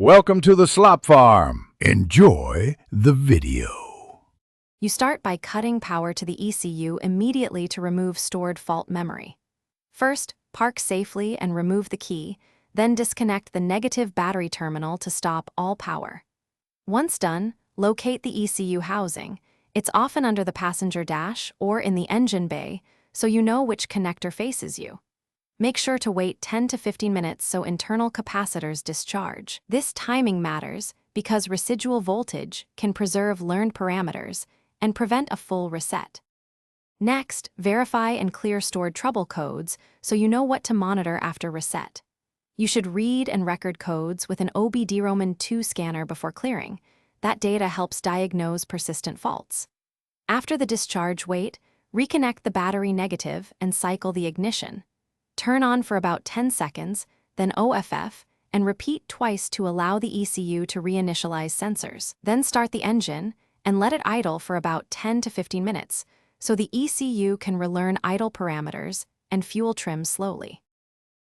Welcome to the slop farm. Enjoy the video. You start by cutting power to the ECU immediately to remove stored fault memory. First, park safely and remove the key, then disconnect the negative battery terminal to stop all power. Once done, locate the ECU housing. It's often under the passenger dash or in the engine bay, so you know which connector faces you. Make sure to wait 10 to 15 minutes so internal capacitors discharge. This timing matters because residual voltage can preserve learned parameters and prevent a full reset. Next, verify and clear stored trouble codes so you know what to monitor after reset. You should read and record codes with an OBDROMAN2 scanner before clearing. That data helps diagnose persistent faults. After the discharge, reconnect the battery negative and cycle the ignition. Turn on for about 10 seconds, then OFF, and repeat twice to allow the ECU to reinitialize sensors. Then start the engine and let it idle for about 10 to 15 minutes, so the ECU can relearn idle parameters and fuel trim slowly.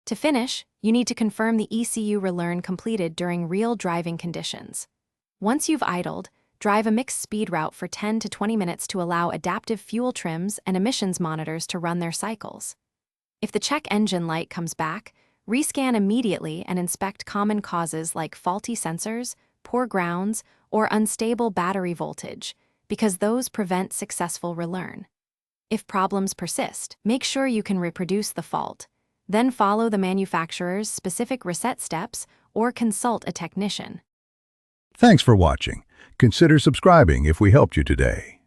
To finish, you need to confirm the ECU relearn completed during real driving conditions. Once you've idled, drive a mixed speed route for 10 to 20 minutes to allow adaptive fuel trims and emissions monitors to run their cycles. If the check engine light comes back, rescan immediately and inspect common causes like faulty sensors, poor grounds, or unstable battery voltage, because those prevent successful relearn. If problems persist, make sure you can reproduce the fault, then follow the manufacturer's specific reset steps or consult a technician. Thanks for watching. Consider subscribing if we helped you today.